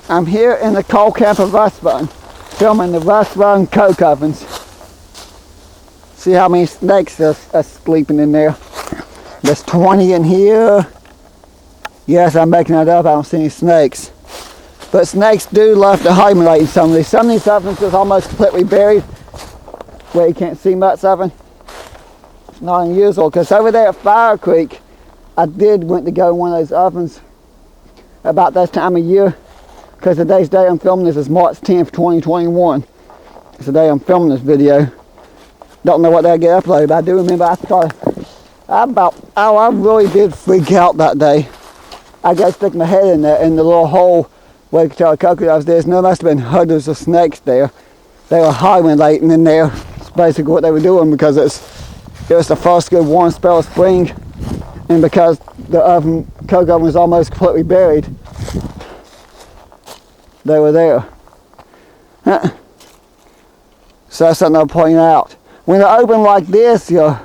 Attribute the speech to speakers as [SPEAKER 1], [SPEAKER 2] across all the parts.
[SPEAKER 1] I'm here in the coal camp of Rust Run, filming the Rust Run coke ovens. See how many snakes are sleeping in there. There's 20 in here. Yes, I'm making that up, I don't see any snakes. But snakes do love to hibernate in some of these. Some of these ovens is almost completely buried, where you can't see much of them. It's not unusual, because over there at Fire Creek, I did went to go in one of those ovens about this time of year, because today's day I'm filming this is March 10th, 2021. It's the day I'm filming this video. Don't know what they'll get uploaded, but I do remember I really did freak out that day. I got to stick my head in there in the little hole where you could tell the coconut was there. There must have been hundreds of snakes there. They were hibernating in there. That's basically what they were doing, because it was the first good warm spell of spring, and because the coke oven was almost completely buried, they were there. So that's something I'll point out. When they're open like this, you're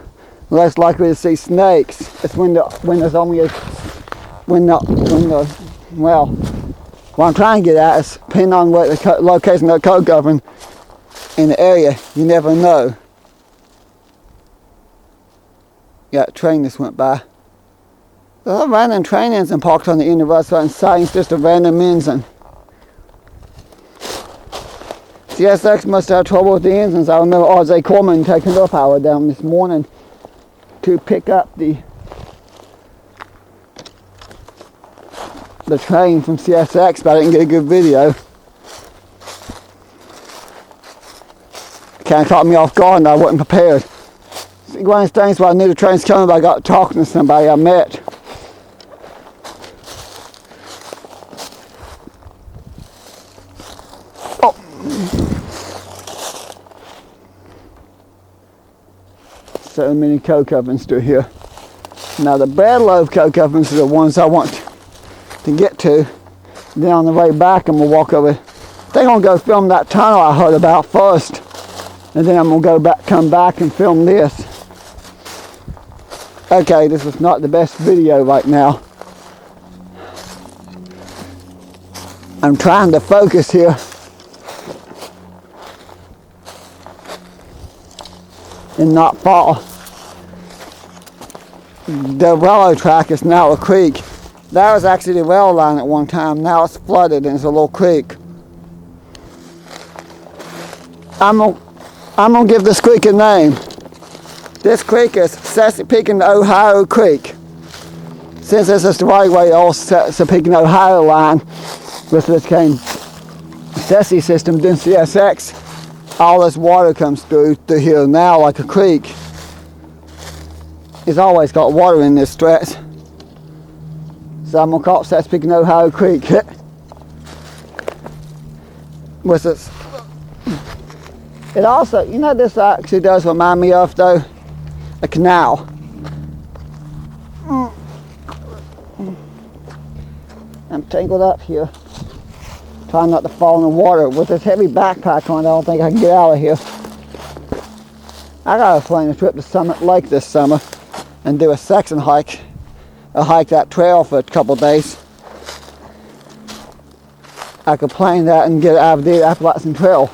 [SPEAKER 1] less likely to see snakes. It's when there's only well, what I'm trying to get at is, depending on what the location of the coke oven in the area, you never know. Yeah, a train just went by. There's a random train engine parked on the end of Rust Run side. It's just a random engine. CSX must have trouble with the engines. I remember R.J. Corman taking their power down this morning to pick up the train from CSX, but I didn't get a good video. Kind of caught me off guard and I wasn't prepared. One of those things where I knew the train's coming, but I got talking to somebody I met. Oh. So many coke ovens through here. Now the bread loaf coke ovens are the ones I want to get to. Then on the way back I'm gonna walk over. I think I'm gonna go film that tunnel I heard about first, and then I'm gonna come back and film this. Okay, this was not the best video right now. I'm trying to focus here and not fall. The railroad track is now a creek. That was actually the rail line at one time. Now it's flooded and it's a little creek. I'm gonna give this creek a name. This creek is Chesapeake Ohio Creek. Since this is the right way, the old Chesapeake Ohio line, with this came Ceci system, then CSX, all this water comes through here now like a creek. It's always got water in this stretch. So I'm gonna call it Chesapeake Ohio Creek. With this, it also, you know, this actually does remind me of though, a canal. I'm tangled up here, trying not to fall in the water. With this heavy backpack on, I don't think I can get out of here. I gotta plan a trip to Summit Lake this summer and do a section hike. I'll hike that trail for a couple days. I could plan that and get out of the Appalachian Trail.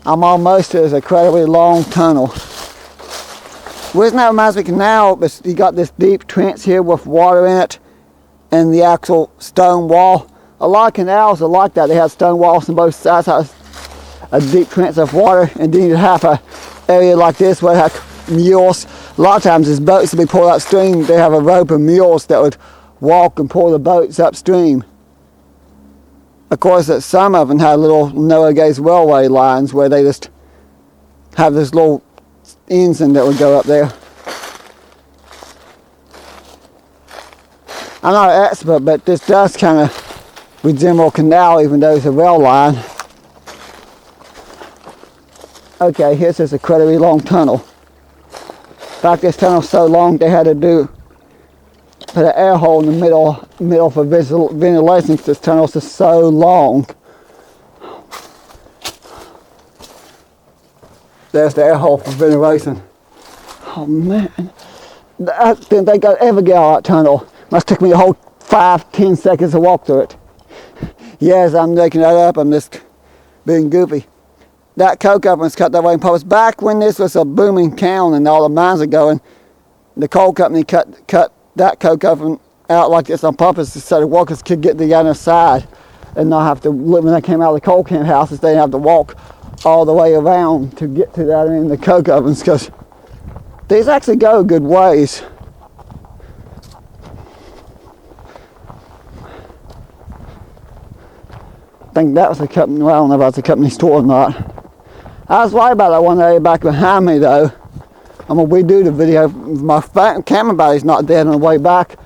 [SPEAKER 1] I'm almost to this incredibly long tunnel. The reason that reminds me of a canal is you got this deep trench here with water in it and the actual stone wall. A lot of canals are like that. They have stone walls on both sides, have a deep trench of water, and then you have a area like this where they have mules. A lot of times there's boats to be pulled upstream. They have a rope of mules that would walk and pull the boats upstream. Of course, some of them have little Noah Gaze railway lines where they just have this little engine that would go up there. I'm not an expert, but this does kind of resemble a canal, even though it's a rail line. Okay, here's this incredibly long tunnel. In fact, this tunnel's so long they had to put an air hole in the middle for ventilation. This tunnel's just so long. There's the air hole for ventilation. Oh man, I didn't think I'd ever get out of that tunnel. Must took me a whole 5-10 seconds to walk through it. Yes, I'm making that up. I'm just being goofy. That coke oven was cut that way in purpose. Back when this was a booming town and all the mines are going, the coal company cut that coke oven out like this on purpose so the workers could get the other side and not have to, when they came out of the coal camp houses, they didn't have to walk all the way around to get to the other end of the coke ovens, because these actually go a good ways. I think that was a company, well, I don't know if that's a company store or not. I was worried about that one area back behind me though. I'm going to redo the video. My camera battery's not dead on the way back.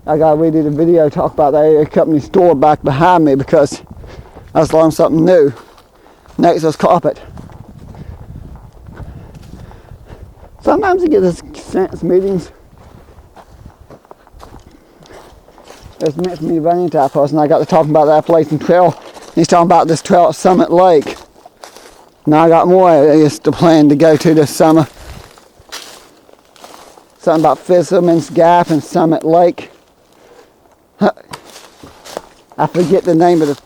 [SPEAKER 1] I got to redo the video, talk about the area company store back behind me, because I was learning something new. Next was carpet. Sometimes you get this sense meetings. It's meant for me to run into that person. I got to talking about that place in trail. He's talking about this trail at Summit Lake. Now I got more areas to plan to go to this summer. Something about Fisherman's Gap and Summit Lake. I forget the name of the...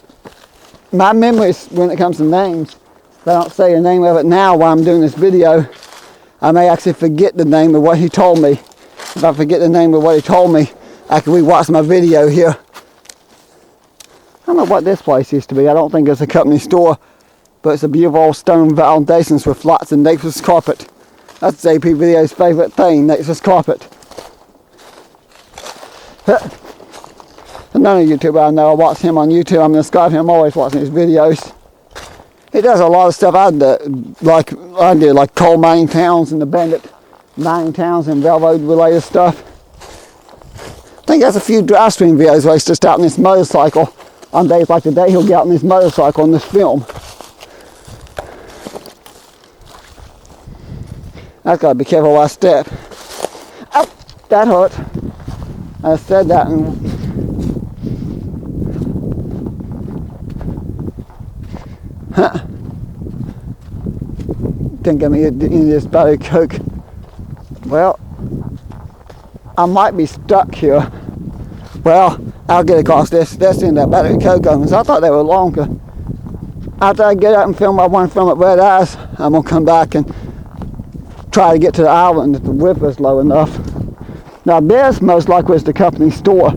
[SPEAKER 1] My memories when it comes to names, if I don't say the name of it now while I'm doing this video, I may actually forget the name of what he told me. If I forget the name of what he told me, I can re-watch my video here. I don't know what this place used to be. I don't think it's a company store, but it's a beautiful old stone foundations with lots of nature's carpet. That's JP Video's favorite thing, nature's carpet. None of YouTubers I know, I watch him on YouTube. I'm subscribed to him, I'm always watching his videos. He does a lot of stuff I do, like coal mining towns and the bandit mining towns and railroad related stuff. I think there's a few dry stream videos where he's just out on his motorcycle. On days like today, he'll get out on his motorcycle in this film. I've got to be careful where I step. Ow, that hurt. I said that and didn't get me any of this battery coke. Well, I might be stuck here. Well, I'll get across this in that battery coke ovens. I thought they were longer. After I get out and film, I want to film at Red Eyes. I'm gonna come back and try to get to the island if the width is low enough. Now this most likely is the company store.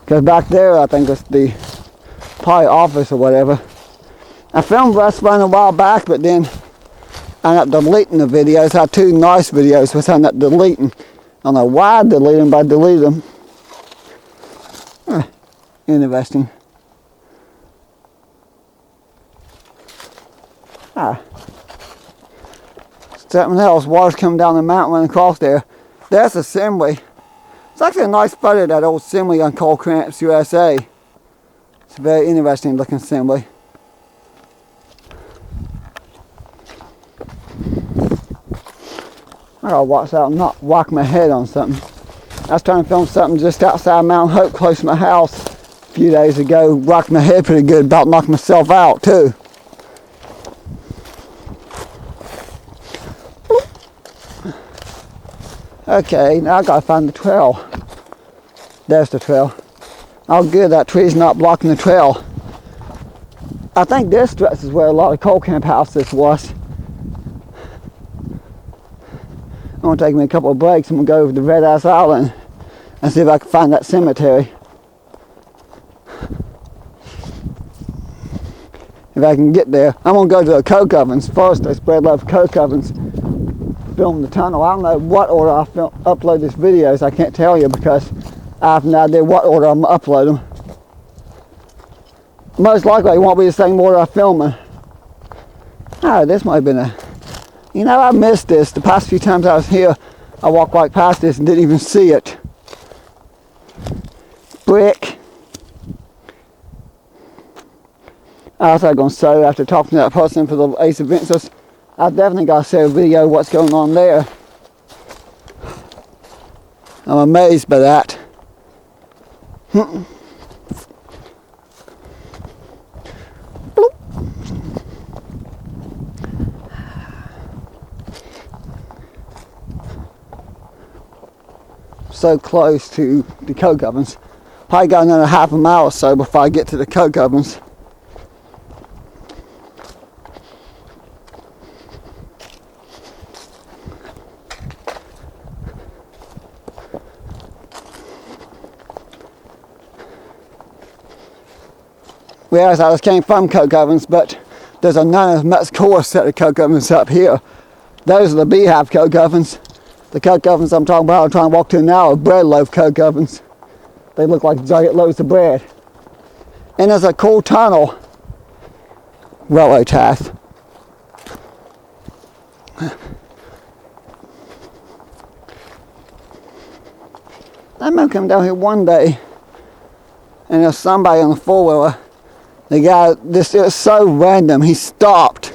[SPEAKER 1] Because back there I think it's the probably office or whatever. I filmed Rust Run a while back, but then I ended up deleting the videos. I had 2 nice videos which I ended up deleting. I don't know why I deleted them, but I deleted them. Interesting. Something else, water's coming down the mountain running across there. That's assembly. It's actually a nice photo of that old assembly on Coalcamp, USA. It's a very interesting looking assembly. I gotta watch out and not whack my head on something. I was trying to film something just outside Mount Hope, close to my house, a few days ago. Rocked my head pretty good, about knocked myself out too. Okay, now I gotta find the trail. There's the trail. Oh good, that tree's not blocking the trail. I think this stretch is where a lot of coal camp houses was. I'm gonna take me a couple of breaks. I'm gonna go over to Red Eyes Island and see if I can find that cemetery. If I can get there. I'm gonna go to the coke ovens first. I spread love coke ovens. Film the tunnel. I don't know what order I upload these videos. I can't tell you because I have no idea what order I'm gonna upload them. Most likely it won't be the same order I film them. Oh, this might have been a... You know, I missed this. The past few times I was here, I walked right past this and didn't even see it. Brick. I was going to say, after talking to that person for the Ace Adventures, I definitely got to see a video of what's going on there. I'm amazed by that. so close to the coke ovens. Probably got another half a mile or so before I get to the coke ovens. Whereas I just came from coke ovens, but there's a none as much core set of coke ovens up here. Those are the beehive coke ovens. The coke ovens I'm talking about, I'm trying to walk to now, are bread loaf coke ovens. They look like giant loaves of bread. And there's a coal tunnel railroad track. I remember coming down here one day, and there's somebody on the four-wheeler. The guy, this is so random, he stopped.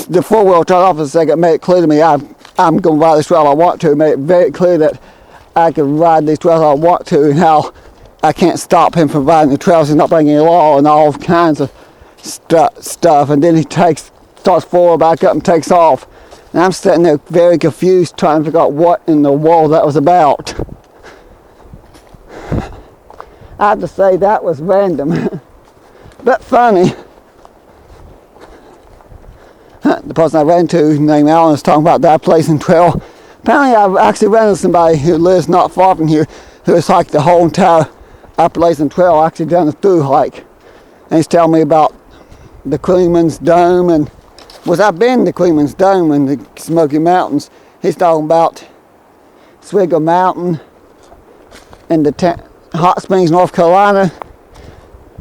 [SPEAKER 1] The four-wheeler turned off for a second, made it clear to me I'm going to ride this trail I want to. Made it very clear that I can ride these trails I want to, and how I can't stop him from riding the trails. He's not breaking any law and all kinds of stuff. And then he starts forward back up and takes off. And I'm sitting there very confused, trying to figure out what in the world that was about. I have to say that was random, but funny. The person I ran to, named Alan, was talking about that place in trail. Apparently I've actually ran into somebody who lives not far from here, who has hiked the whole entire Appalachian Trail, actually done a through hike. And he's telling me about the Queenman's Dome, and I've been to Queenman's Dome and the Smoky Mountains. He's talking about Swiggle Mountain and the Hot Springs, North Carolina.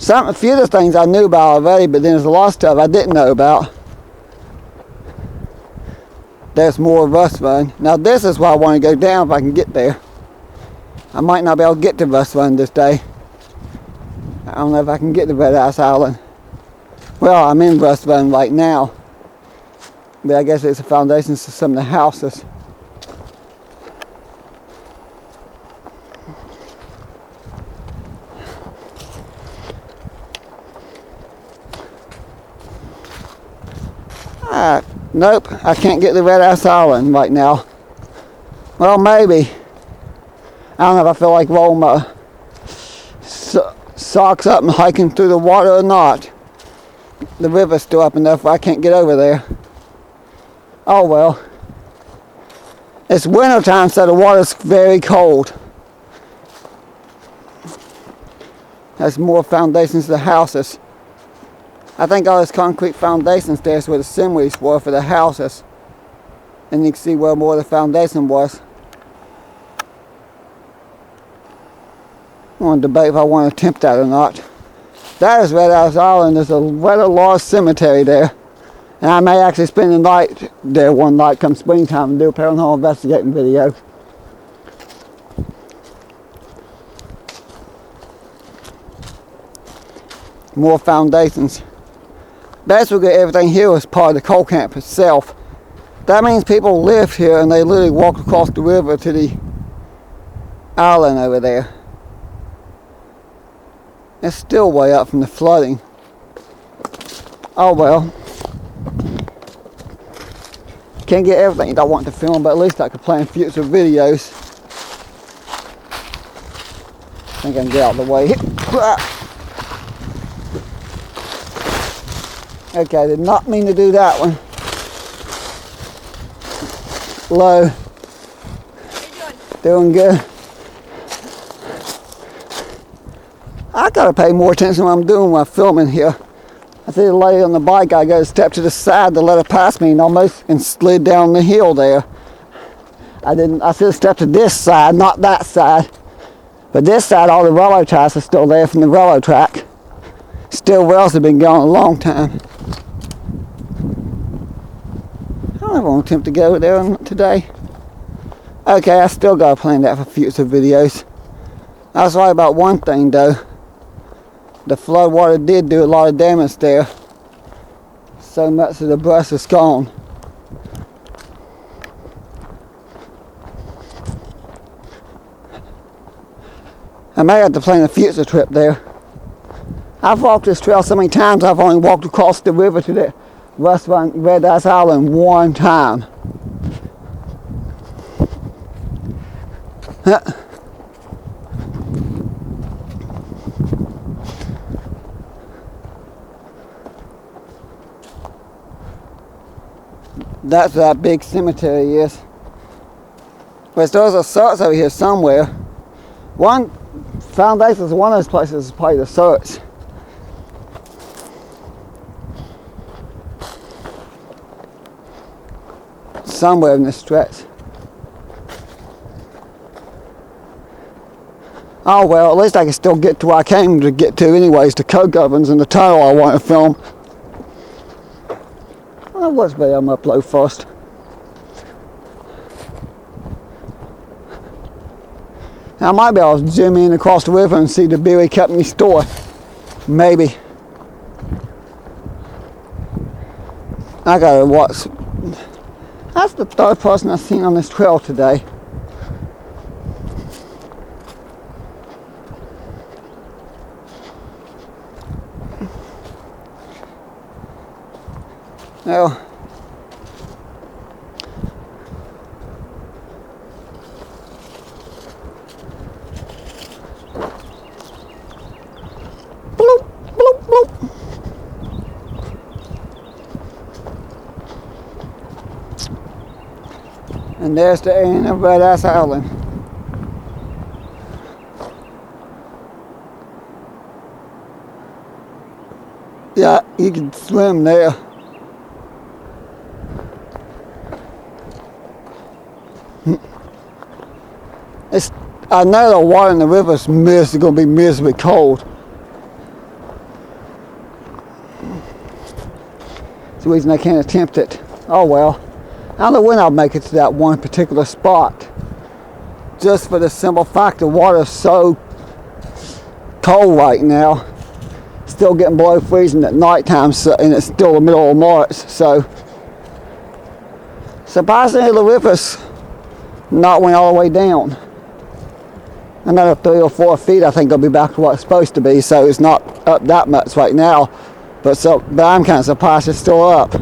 [SPEAKER 1] A few of the things I knew about already, but then there's a lot of stuff I didn't know about. There's more Rust Run. Now this is where I want to go down if I can get there. I might not be able to get to Rust Run this day. I don't know if I can get to Red House Island. Well, I'm in Rust Run right now, but I guess it's the foundations to some of the houses. Nope, I can't get to Red House Island right now. Well, maybe. I don't know if I feel like rolling my socks up and hiking through the water or not. The river's still up enough where I can't get over there. Oh well. It's winter time, so the water's very cold. There's more foundations to the houses. I think all this concrete foundations there is where the assemblies were for the houses. And you can see where more of the foundation was. I want to debate if I want to attempt that or not. That is Red House Island. There's a rather large cemetery there. And I may actually spend the night there one night come springtime and do a paranormal investigating video. More foundations. Basically everything here is part of the coal camp itself. That means people live here and they literally walk across the river to the island over there. It's still way up from the flooding. Oh well. Can't get everything I want to film, but at least I can plan future videos. I think I can get out of the way. Okay, did not mean to do that one. Low. Doing good. I gotta pay more attention when I'm doing my filming here. I see the lady on the bike, I go step to the side to let her pass me and slid down the hill there. I should have stepped to this side, not that side. But this side, all the railroad tracks are still there from the railroad track. Steel rails have been gone a long time. I don't want to attempt to go there today. Okay, I still gotta plan that for future videos. I was right about one thing though. The flood water did do a lot of damage there. So much of the brush is gone. I may have to plan a future trip there. I've walked this trail so many times, I've only walked across the river to the Red House Island one time. That's where that big cemetery is. But there's a church over here somewhere. One Foundations, one of those places is probably the church. Somewhere in this stretch. Oh well, at least I can still get to where I came to get to anyways, the coke ovens and the tunnel I want to film. Well, what's better, I'm upload first. I might be able to zoom in across the river and see the Billy Company store. Maybe. I gotta watch. That's the third person I've seen on this trail today. Well, bloop, bloop, bloop. And there's the end of Red Ass Island. Yeah, you can swim there. I know the water in the river is going to be miserably cold. That's the reason I can't attempt it. Oh well. I don't know when I'll make it to that one particular spot. Just for the simple fact the water is so cold right now. Still getting below freezing at nighttime, so, and it's still the middle of March. So surprisingly the river's not went all the way down. Another 3 or 4 feet I think it'll be back to what it's supposed to be, so it's not up that much right now. But I'm kind of surprised it's still up.